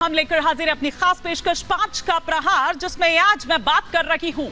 हम लेकर हाजिर है अपनी खास पेशकश 5 का प्रहार, जिसमें आज मैं बात कर रही हूं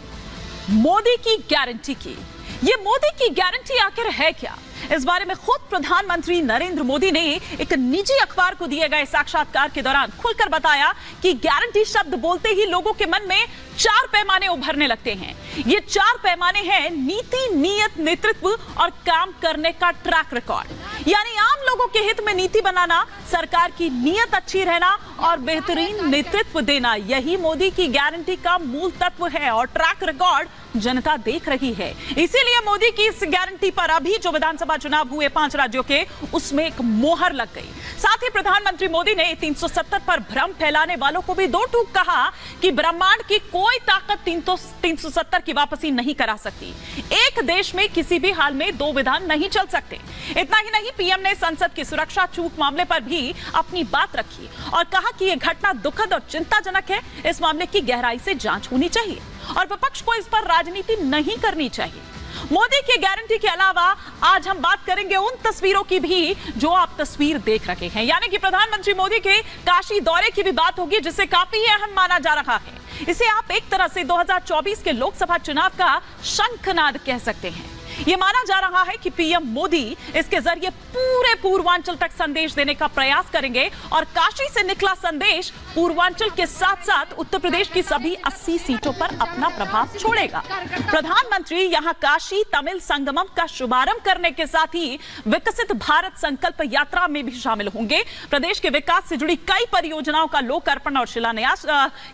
मोदी की गारंटी की। ये मोदी की गारंटी आखिर है क्या? इस बारे में खुद प्रधानमंत्री नरेंद्र मोदी ने एक निजी अखबार को दिए गए साक्षात्कार के दौरान खुलकर बताया कि गारंटी शब्द बोलते ही लोगों के मन में 4 पैमाने उभरने लगते हैं। ये 4 पैमाने हैं नीति, नीयत, नेतृत्व और काम करने का ट्रैक रिकॉर्ड। यानी आम लोगों के हित में नीति बनाना, सरकार की नीयत अच्छी रहना और बेहतरीन नेतृत्व देना, यही मोदी की गारंटी का मूल तत्व है और ट्रैक रिकॉर्ड जनता देख रही है। इसीलिए मोदी की इस गारंटी पर अभी जो विधानसभा चुनाव हुए 5 राज्यों के, उसमें एक मोहर लग गई। साथ ही प्रधानमंत्री मोदी ने 370 पर भ्रम फैलाने वालों को भी दो टूक कहा कि ब्रह्मांड की कोई ताकत 370 की वापसी नहीं करा सकती। एक देश में किसी भी हाल में 2 विधान नहीं चल सकते। इतना ही नहीं, पीएम ने संसद की सुरक्षा चूक मामले पर भी अपनी बात रखी और कहा कि यह घटना दुखद और चिंताजनक है। इस मामले की गहराई से जांच होनी चाहिए और विपक्ष को इस पर राजनीति नहीं करनी चाहिए। मोदी की गारंटी के अलावा आज हम बात करेंगे उन तस्वीरों की भी जो आप तस्वीर देख रहे हैं, यानी कि प्रधानमंत्री मोदी के काशी दौरे की भी बात होगी, जिसे काफी अहम माना जा रहा है। इसे आप एक तरह से 2024 के लोकसभा चुनाव का शंखनाद कह सकते हैं। यह माना जा रहा है कि पीएम मोदी इसके जरिए पूरे पूर्वांचल तक संदेश देने का प्रयास करेंगे और काशी से निकला संदेश पूर्वांचल के साथ साथ उत्तर प्रदेश की सभी 80 सीटों पर अपना प्रभाव छोड़ेगा। प्रधानमंत्री यहां काशी तमिल संगमम का शुभारंभ करने के साथ ही विकसित भारत संकल्प यात्रा में भी शामिल होंगे। प्रदेश के विकास से जुड़ी कई परियोजनाओं का लोकार्पण और शिलान्यास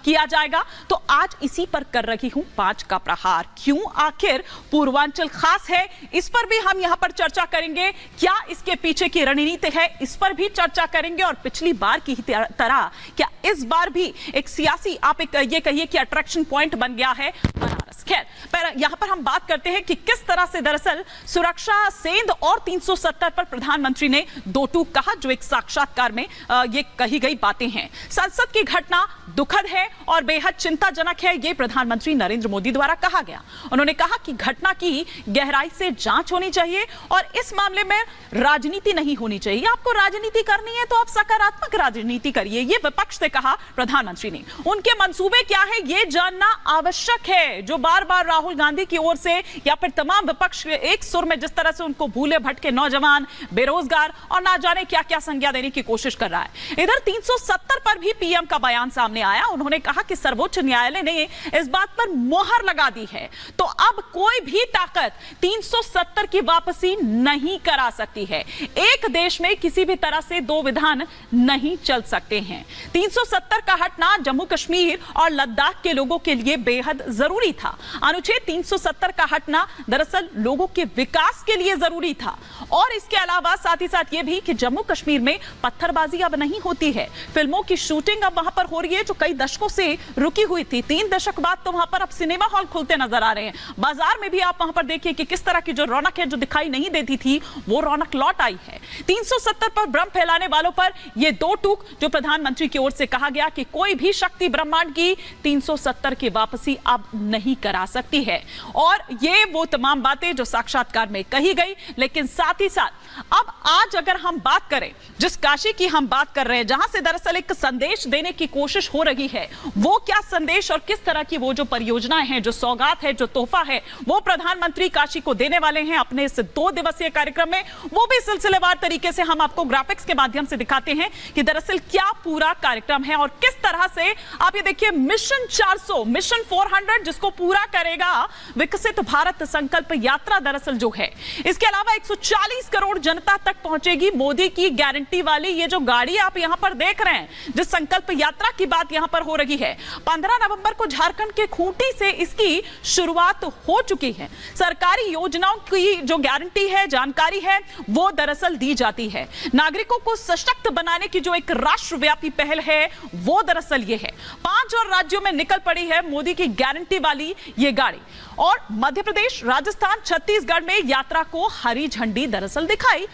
किया जाएगा। तो आज इसी पर कर रही हूं 5 का प्रहार। क्यों आखिर पूर्वांचल खास है, इस पर भी हम यहां पर चर्चा करेंगे। क्या इसके पीछे की रणनीति है, इस पर भी चर्चा करेंगे। और पिछली बार की तरह क्या इस बार भी एक सियासी, आप ये कहिए कि अट्रैक्शन पॉइंट बन गया है बनारस। खैर, पर यहां पर हम बात करते हैं कि किस तरह से दरअसल सुरक्षा, सेंध और 370 पर प्रधानमंत्री ने दो टूक कहा, जो एक साक्षात्कार में ये कही गई बातें हैं। संसद की घटना दुखद है और बेहद चिंताजनक है, ये प्रधानमंत्री नरेंद्र मोदी द्वारा कहा गया। उन्होंने कहा कि घटना की गहराई से जांच होनी चाहिए और इस मामले में राजनीति नहीं होनी चाहिए। आपको राजनीति करनी है तो आप सकारात्मक राजनीति करिए, ये विपक्ष से कहा प्रधानमंत्री ने। उनके मंसूबे क्या है, ये जानना आवश्यक है, जो बार बार राहुल गांधी की ओर से या फिर तमाम विपक्ष एक सुर में जिस तरह से उनको भूले भटके नौजवान, बेरोजगार और ना जाने क्या क्या संज्ञा देने की कोशिश कर रहा है। इधर 370 पर भी पीएम का बयान सामने आया। उन्होंने कहा कि सर्वोच्च न्यायालय ने इस बात पर मोहर लगा दी है, तो अब कोई भी ताकत 370 की वापसी नहीं करा सकती है। एक देश में किसी भी तरह से 2 विधान नहीं चल सकते हैं। 370 का हटना जम्मू कश्मीर और लद्दाख के लोगों के लिए बेहद जरूरी था। अनुच्छेद 370 का हटना दरअसल लोगों के विकास के लिए जरूरी था। और इसके अलावा साथ ही साथ यह भी कि जम्मू कश्मीर में पत्थरबाजी अब नहीं होती है। फिल्मों की शूटिंग अब वहां पर हो रही है, जो कई दशकों से रुकी हुई थी। 3 दशक बाद तो वहां पर अब सिनेमा हॉल खुलते नजर आ रहे हैं। बाजार में भी आप वहां पर देखिए कि किस तरह की जो रौनक है, जो दिखाई नहीं देती थी, वो रौनक लौट आई है। 370 पर भ्रम फैलाने वालों पर ये 2 टूक जो प्रधानमंत्री की ओर से कहा गया कि कोई भी शक्ति ब्रह्मांड की 370 की वापसी अब नहीं करा सकती है। और ये वो तमाम बातें जो साक्षात्कार में कही गई। लेकिन साथ ही साथ अब आज अगर हम बात करें, जिस काशी की हम बात कर रहे हैं, जहां से दरअसल एक संदेश देने की कोशिश हो रही है, वो क्या संदेश और किस तरह की वो जो परियोजनाएं हैं, जो सौगात है, जो तोहफा है, वो प्रधानमंत्री काशी को देने वाले हैं अपने इस 2 दिवसीय कार्यक्रम में, वो भी सिलसिलेवार तरीके से हम आपको ग्राफिक्स के माध्यम से दिखाते हैं कि दरअसल क्या पूरा कार्यक्रम है और किस तरह से। आप ये देखिए, मिशन 400, मिशन 400, जिसको पूरा करेगा विकसित भारत संकल्प यात्रा दरअसल जो है। इसके अलावा 140 करोड़ जनता तक पहुंचेगी मोदी की गारंटी वाली ये जो गाड़ी आप यहां पर देख रहे हैं, जिस संकल्प यात्रा की बात यहां पर हो रही है। 15 नवंबर को झारखंड के खूंटी से इसकी शुरुआत हो चुकी है। सरकारी योजनाओं की जो गारंटी है, जानकारी है, वो दरअसल दी जाती है। नागरिकों को सशक्त बनाने की जो एक राष्ट्रव्यापी पहल है, वो दरअसल ये है। 5 और राज्यों में निकल पड़ी है मोदी की गारंटी वाली ये गाड़ी और मध्य प्रदेश, राजस्थान, छत्तीसगढ़ में यात्रा को हरी झंडी दरअसल दिखाई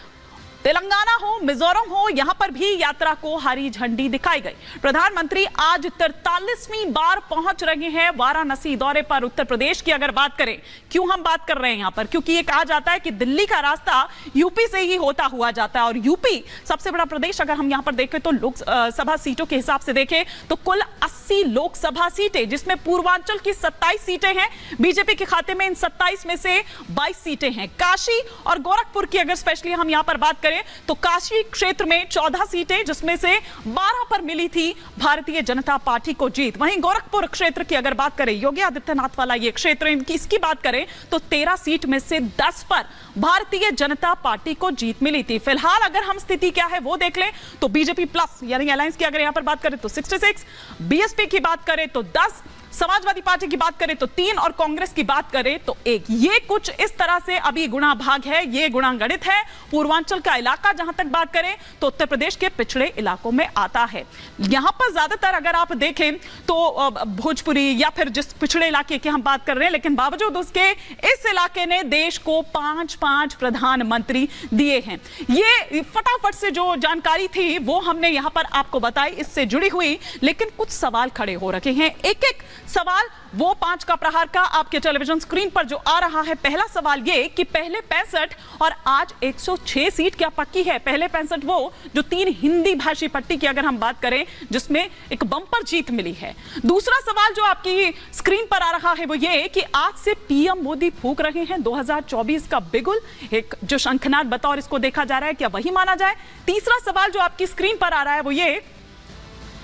तेलंगाना हो, मिजोरम हो, यहां पर भी यात्रा को हरी झंडी दिखाई गई। प्रधानमंत्री आज 43वीं बार पहुंच रहे हैं वाराणसी दौरे पर। उत्तर प्रदेश की अगर बात करें, क्यों हम बात कर रहे हैं यहां पर, क्योंकि ये कहा जाता है कि दिल्ली का रास्ता यूपी से ही होता हुआ जाता है और यूपी सबसे बड़ा प्रदेश। अगर हम यहां पर देखें तो लोकसभा सीटों के हिसाब से देखें तो कुल 80 लोकसभा सीटें, जिसमें पूर्वांचल की 27 सीटें हैं। बीजेपी के खाते में इन 27 में से 22 सीटें हैं। काशी और गोरखपुर की अगर स्पेशली हम यहां पर बात करें तो काशी क्षेत्र में 14 सीटें, जिसमें से 12 पर मिली थी भारतीय जनता पार्टी को जीत। वहीं गोरखपुर क्षेत्र की अगर बात करें, योगी आदित्यनाथ वाला ये क्षेत्र, इसकी बात करें तो 13 सीट में से 10 पर भारतीय जनता पार्टी को जीत मिली थी। फिलहाल अगर हम स्थिति क्या है वो देख लें तो बीजेपी प्लस यानी अलायंस की अगर यहां पर बात करें तो 66, बीएसपी की बात करें तो 10, समाजवादी पार्टी की बात करें तो 3 और कांग्रेस की बात करें तो 1। ये कुछ इस तरह से अभी गुणा भाग है, ये गुणा गणित है। पूर्वांचल का इलाका जहां तक बात करें तो उत्तर प्रदेश के पिछड़े इलाकों में आता है। यहां पर ज्यादातर अगर आप देखें तो भोजपुरी या फिर जिस पिछड़े इलाके की हम बात कर रहे हैं, लेकिन बावजूद उसके इस इलाके ने देश को 5 प्रधानमंत्री दिए हैं। ये फटाफट से जो जानकारी थी वो हमने यहां पर आपको बताई इससे जुड़ी हुई, लेकिन कुछ सवाल खड़े हो रखे हैं। एक एक सवाल वो 5 का प्रहार का आपके टेलीविजन स्क्रीन पर जो आ रहा है। पहला सवाल ये कि पहले 65 और आज 106 सीट क्या पक्की है? पहले 65 वो जो 3 हिंदी भाषी पट्टी की अगर हम बात करें जिसमें एक बम्पर जीत मिली है। दूसरा सवाल जो आपकी स्क्रीन पर आ रहा है वो ये कि आज से पीएम मोदी फूंक रहे हैं 2024 का बिगुल, एक जो शंखनाद बतौर इसको देखा जा रहा है, क्या वही माना जाए? तीसरा सवाल जो आपकी स्क्रीन पर आ रहा है वो ये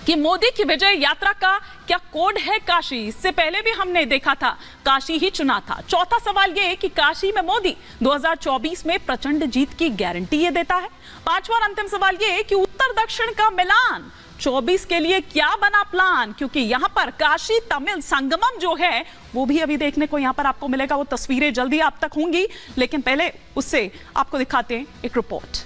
कि मोदी की विजय यात्रा का क्या कोड है काशी? इससे पहले भी हमने देखा था काशी ही चुना था। चौथा सवाल यह कि काशी में मोदी 2024 में प्रचंड जीत की गारंटी ये देता है। पांचवा और अंतिम सवाल यह कि उत्तर दक्षिण का मिलान 24 के लिए क्या बना प्लान? क्योंकि यहां पर काशी तमिल संगमम जो है वो भी अभी देखने को यहां पर आपको मिलेगा। वो तस्वीरें जल्दी आप तक होंगी, लेकिन पहले उससे आपको दिखाते हैं एक रिपोर्ट।